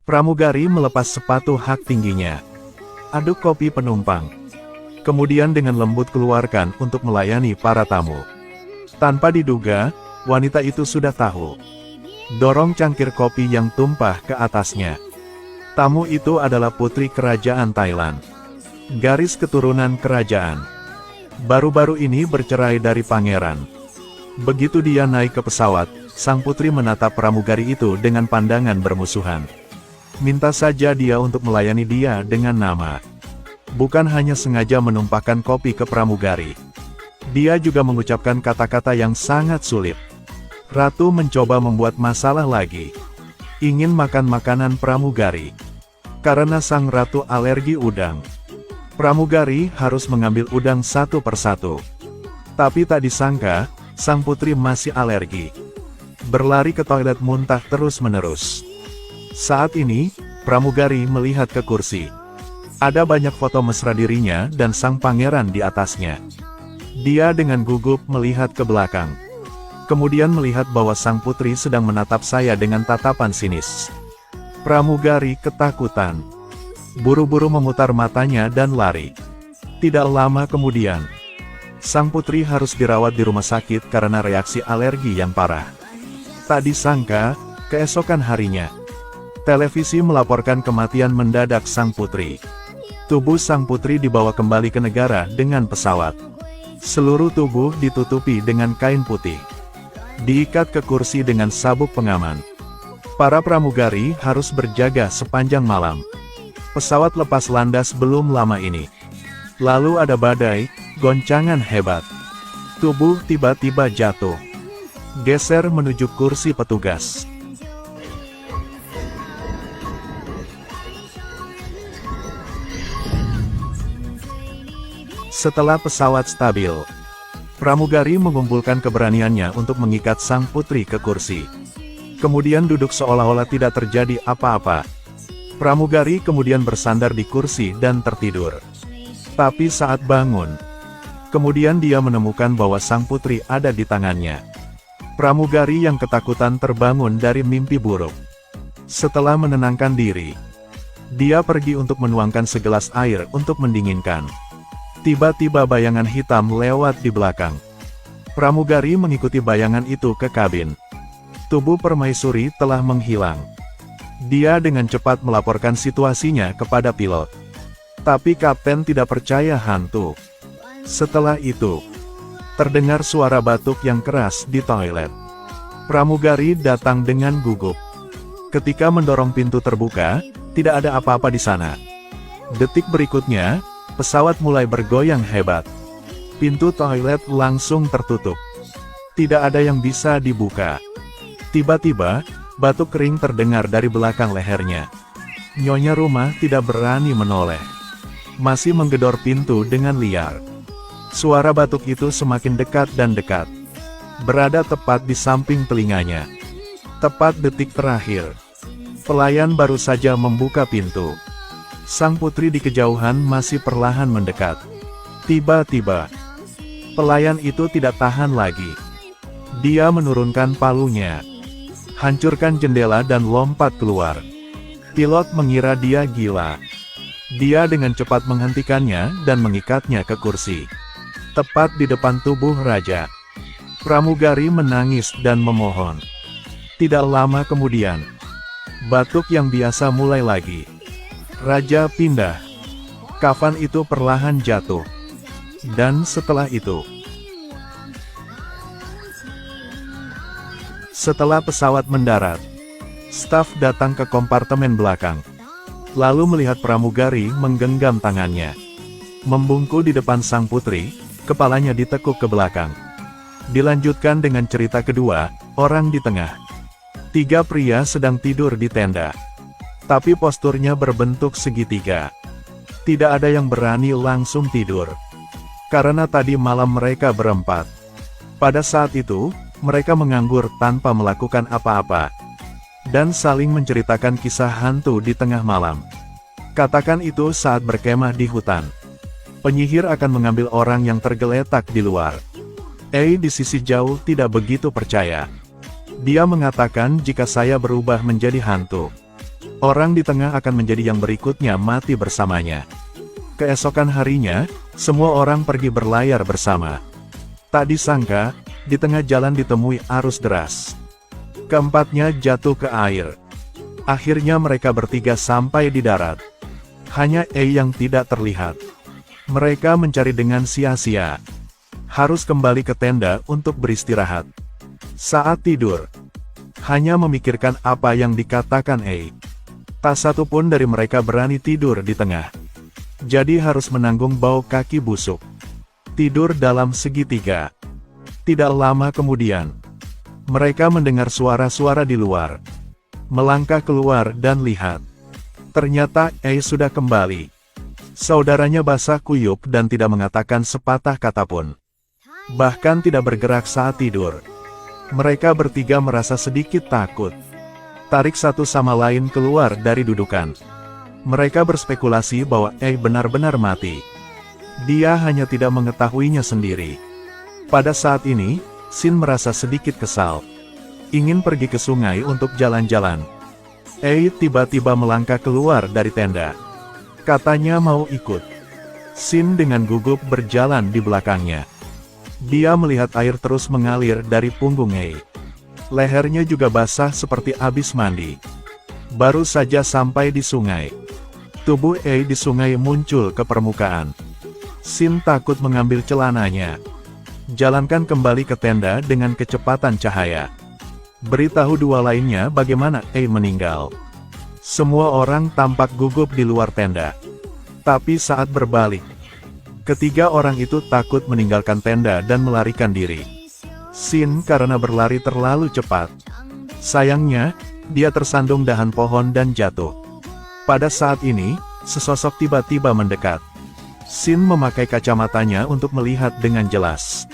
Pramugari melepas sepatu hak tingginya. Aduk kopi penumpang. Kemudian dengan lembut keluarkan untuk melayani para tamu. Tanpa diduga, wanita itu sudah tahu. Dorong cangkir kopi yang tumpah ke atasnya. Tamu itu adalah putri kerajaan Thailand. Garis keturunan kerajaan. Baru-baru ini bercerai dari pangeran. Begitu dia naik ke pesawat, sang putri menatap pramugari itu dengan pandangan bermusuhan. Minta saja dia untuk melayani dia dengan nama. Bukan hanya sengaja menumpahkan kopi ke pramugari. Dia juga mengucapkan kata-kata yang sangat sulit. Ratu mencoba membuat masalah lagi. Ingin makan makanan pramugari. Karena sang ratu alergi udang. Pramugari harus mengambil udang satu persatu. Tapi tak disangka, sang putri masih alergi. Berlari ke toilet muntah terus-menerus. Saat ini, pramugari melihat ke kursi. Ada banyak foto mesra dirinya dan sang pangeran di atasnya. Dia dengan gugup melihat ke belakang. Kemudian melihat bahwa sang putri sedang menatap saya dengan tatapan sinis. Pramugari ketakutan. Buru-buru memutar matanya dan lari. Tidak lama kemudian, sang putri harus dirawat di rumah sakit karena reaksi alergi yang parah. Tak disangka, keesokan harinya, televisi melaporkan kematian mendadak sang putri. Tubuh sang putri dibawa kembali ke negara dengan pesawat. Seluruh tubuh ditutupi dengan kain putih. Diikat ke kursi dengan sabuk pengaman. Para pramugari harus berjaga sepanjang malam. Pesawat lepas landas belum lama ini. Lalu ada badai, goncangan hebat. Tubuh tiba-tiba jatuh. Geser menuju kursi petugas. Setelah pesawat stabil, pramugari mengumpulkan keberaniannya untuk mengikat sang putri ke kursi. Kemudian duduk seolah-olah tidak terjadi apa-apa. Pramugari kemudian bersandar di kursi dan tertidur. Tapi saat bangun, kemudian dia menemukan bahwa sang putri ada di tangannya. Pramugari yang ketakutan terbangun dari mimpi buruk. Setelah menenangkan diri, dia pergi untuk menuangkan segelas air untuk mendinginkan. Tiba-tiba bayangan hitam lewat di belakang. Pramugari mengikuti bayangan itu ke kabin. Tubuh permaisuri telah menghilang. Dia dengan cepat melaporkan situasinya kepada pilot. Tapi kapten tidak percaya hantu. Setelah itu, terdengar suara batuk yang keras di toilet. Pramugari datang dengan gugup. Ketika mendorong pintu terbuka, tidak ada apa-apa di sana. Detik berikutnya, pesawat mulai bergoyang hebat. Pintu toilet langsung tertutup. Tidak ada yang bisa dibuka. Tiba-tiba, batuk kering terdengar dari belakang lehernya. Nyonya rumah tidak berani menoleh. Masih menggedor pintu dengan liar. Suara batuk itu semakin dekat dan dekat. Berada tepat di samping telinganya. Tepat detik terakhir. Pelayan baru saja membuka pintu. Sang putri di kejauhan masih perlahan mendekat. Tiba-tiba, pelayan itu tidak tahan lagi. Dia menurunkan palunya. Hancurkan jendela dan lompat keluar. Pilot mengira dia gila. Dia dengan cepat menghentikannya dan mengikatnya ke kursi. Tepat di depan tubuh raja. Pramugari menangis dan memohon. Tidak lama kemudian, batuk yang biasa mulai lagi. Raja pindah. Kafan itu perlahan jatuh. Dan setelah itu, setelah pesawat mendarat, staf datang ke kompartemen belakang. Lalu melihat pramugari menggenggam tangannya. Membungkuk di depan sang putri, kepalanya ditekuk ke belakang. Dilanjutkan dengan cerita kedua, orang di tengah. 3 pria sedang tidur di tenda. Tapi posturnya berbentuk segitiga. Tidak ada yang berani langsung tidur. Karena tadi malam mereka berempat. Pada saat itu, mereka menganggur tanpa melakukan apa-apa. Dan saling menceritakan kisah hantu di tengah malam. Katakan itu saat berkemah di hutan. Penyihir akan mengambil orang yang tergeletak di luar. Di sisi jauh tidak begitu percaya. Dia mengatakan jika saya berubah menjadi hantu, Orang di tengah akan menjadi yang berikutnya mati bersamanya. Keesokan harinya, semua orang pergi berlayar bersama. Tak disangka, di tengah jalan ditemui arus deras. Keempatnya jatuh ke air. Akhirnya mereka bertiga sampai di darat. Hanya yang tidak terlihat. Mereka mencari dengan sia-sia. Harus kembali ke tenda untuk beristirahat. Saat tidur, hanya memikirkan apa yang dikatakan Tak satu pun dari mereka berani tidur di tengah. Jadi harus menanggung bau kaki busuk. Tidur dalam segitiga. Tidak lama kemudian, mereka mendengar suara-suara di luar. Melangkah keluar dan lihat. Ternyata sudah kembali. Saudaranya basah kuyup dan tidak mengatakan sepatah kata pun. Bahkan tidak bergerak saat tidur. Mereka bertiga merasa sedikit takut. Tarik satu sama lain keluar dari dudukan. Mereka berspekulasi bahwa benar-benar mati. Dia hanya tidak mengetahuinya sendiri. Pada saat ini, Shin merasa sedikit kesal. Ingin pergi ke sungai untuk jalan-jalan. Tiba-tiba melangkah keluar dari tenda. Katanya mau ikut. Shin dengan gugup berjalan di belakangnya. Dia melihat air terus mengalir dari punggung Lehernya juga basah seperti habis mandi. Baru saja sampai di sungai. Tubuh di sungai muncul ke permukaan. Shin takut mengambil celananya. Jalankan kembali ke tenda dengan kecepatan cahaya. Beritahu dua lainnya bagaimana meninggal. Semua orang tampak gugup di luar tenda. Tapi saat berbalik, ketiga orang itu takut meninggalkan tenda dan melarikan diri. Shin karena berlari terlalu cepat. Sayangnya, dia tersandung dahan pohon dan jatuh. Pada saat ini, sesosok tiba-tiba mendekat. Shin memakai kacamatanya untuk melihat dengan jelas.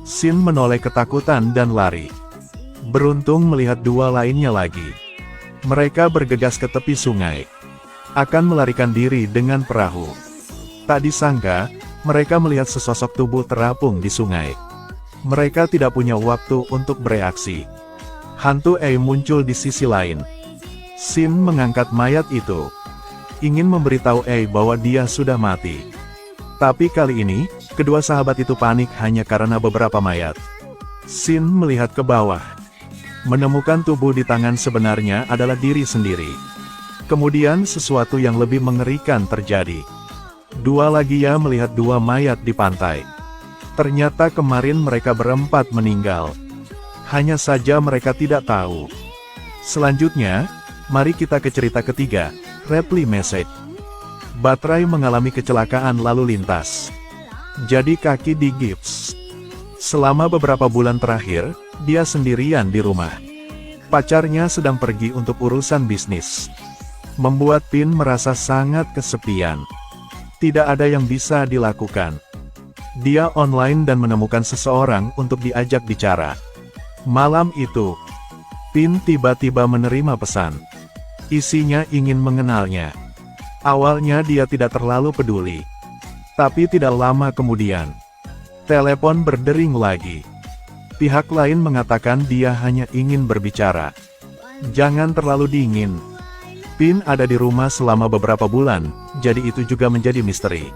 Shin menoleh ketakutan dan lari. Beruntung melihat dua lainnya lagi. Mereka bergegas ke tepi sungai. Akan melarikan diri dengan perahu. Tak disangka, mereka melihat sesosok tubuh terapung di sungai. Mereka tidak punya waktu untuk bereaksi. Hantu muncul di sisi lain. Shin mengangkat mayat itu. Ingin memberitahu bahwa dia sudah mati. Tapi kali ini, kedua sahabat itu panik hanya karena beberapa mayat. Shin melihat ke bawah. Menemukan tubuh di tangan sebenarnya adalah diri sendiri. Kemudian sesuatu yang lebih mengerikan terjadi. Dua lagi melihat dua mayat di pantai. Ternyata kemarin mereka berempat meninggal. Hanya saja mereka tidak tahu. Selanjutnya, mari kita ke cerita ketiga, Reply Message. Baterai mengalami kecelakaan lalu lintas. Jadi kaki digips. Selama beberapa bulan terakhir, dia sendirian di rumah. Pacarnya sedang pergi untuk urusan bisnis. Membuat Pin merasa sangat kesepian. Tidak ada yang bisa dilakukan. Dia online dan menemukan seseorang untuk diajak bicara. Malam itu, Pin tiba-tiba menerima pesan. Isinya ingin mengenalnya. Awalnya dia tidak terlalu peduli. Tapi tidak lama kemudian, telepon berdering lagi. Pihak lain mengatakan dia hanya ingin berbicara. Jangan terlalu dingin. Pin ada di rumah selama beberapa bulan, jadi itu juga menjadi misteri.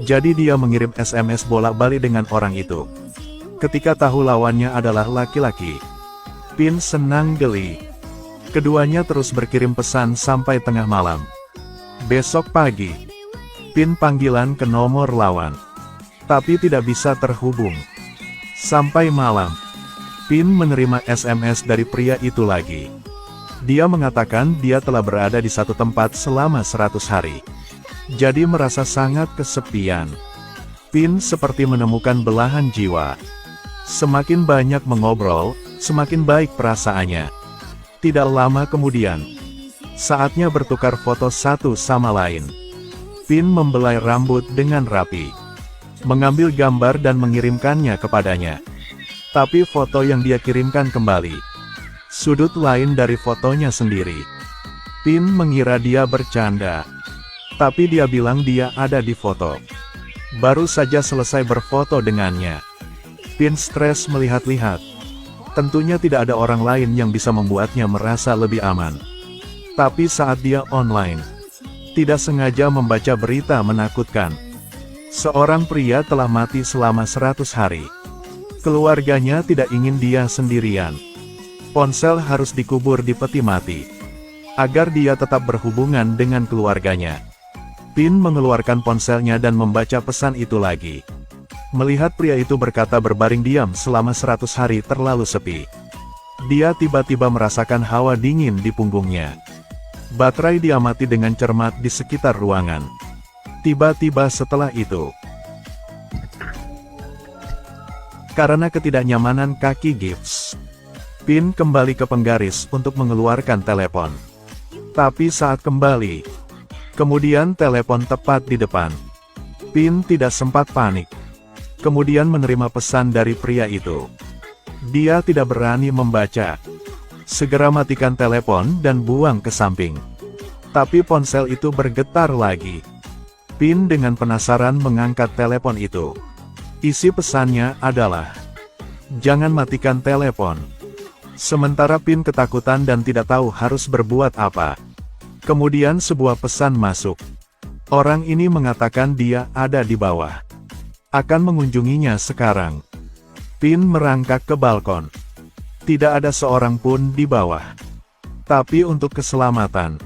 Jadi dia mengirim SMS bolak-balik dengan orang itu. Ketika tahu lawannya adalah laki-laki, Pin senang geli. Keduanya terus berkirim pesan sampai tengah malam. Besok pagi, Pin panggilan ke nomor lawan. Tapi tidak bisa terhubung. Sampai malam, Pin menerima SMS dari pria itu lagi. Dia mengatakan dia telah berada di satu tempat selama 100 hari. Jadi merasa sangat kesepian. Pin seperti menemukan belahan jiwa. Semakin banyak mengobrol, semakin baik perasaannya. Tidak lama kemudian, saatnya bertukar foto satu sama lain. Pin membelai rambut dengan rapi. Mengambil gambar dan mengirimkannya kepadanya. Tapi foto yang dia kirimkan kembali. Sudut lain dari fotonya sendiri. Pin mengira dia bercanda. Tapi dia bilang dia ada di foto. Baru saja selesai berfoto dengannya. Pin stres melihat-lihat. Tentunya tidak ada orang lain yang bisa membuatnya merasa lebih aman. Tapi saat dia online, tidak sengaja membaca berita menakutkan. Seorang pria telah mati selama 100 hari. Keluarganya tidak ingin dia sendirian. Ponsel harus dikubur di peti mati, agar dia tetap berhubungan dengan keluarganya. Pin mengeluarkan ponselnya dan membaca pesan itu lagi. Melihat pria itu berkata berbaring diam selama 100 hari terlalu sepi. Dia tiba-tiba merasakan hawa dingin di punggungnya. Baterai diamati dengan cermat di sekitar ruangan. Tiba-tiba setelah itu, karena ketidaknyamanan kaki gips, Pin kembali ke penggaris untuk mengeluarkan telepon. Tapi saat kembali, kemudian telepon tepat di depan. Pin tidak sempat panik. Kemudian menerima pesan dari pria itu. Dia tidak berani membaca. Segera matikan telepon dan buang ke samping. Tapi ponsel itu bergetar lagi. Pin dengan penasaran mengangkat telepon itu. Isi pesannya adalah, "Jangan matikan telepon." Sementara Pin ketakutan dan tidak tahu harus berbuat apa. Kemudian sebuah pesan masuk. Orang ini mengatakan dia ada di bawah. Akan mengunjunginya sekarang. Pin merangkak ke balkon. Tidak ada seorang pun di bawah. Tapi untuk keselamatan,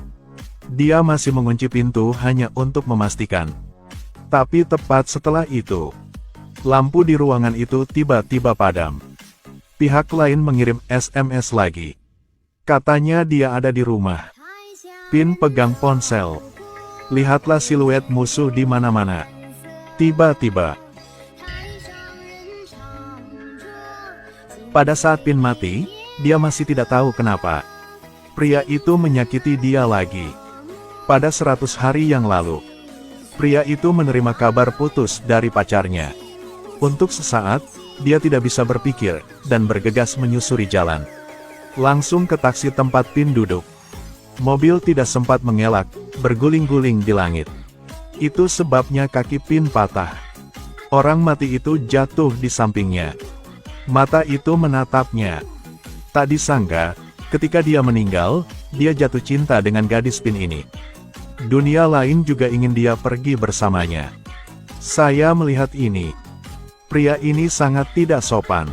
dia masih mengunci pintu hanya untuk memastikan. Tapi tepat setelah itu, lampu di ruangan itu tiba-tiba padam. Pihak lain mengirim SMS lagi. Katanya dia ada di rumah. Pin pegang ponsel. Lihatlah siluet musuh di mana-mana. Tiba-tiba, pada saat Pin mati, dia masih tidak tahu kenapa. Pria itu menyakiti dia lagi. Pada 100 hari yang lalu, pria itu menerima kabar putus dari pacarnya. Untuk sesaat, dia tidak bisa berpikir, dan bergegas menyusuri jalan. Langsung ke taksi tempat Pin duduk. Mobil tidak sempat mengelak, berguling-guling di langit. Itu sebabnya kaki Pin patah. Orang mati itu jatuh di sampingnya. Mata itu menatapnya. Tak disangka, ketika dia meninggal, dia jatuh cinta dengan gadis Pin ini. Dunia lain juga ingin dia pergi bersamanya. Saya melihat ini. Pria ini sangat tidak sopan.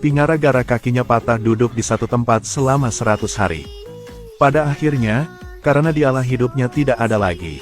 Gara-gara kakinya patah duduk di satu tempat selama 100 hari. Pada akhirnya, karena dialah hidupnya tidak ada lagi.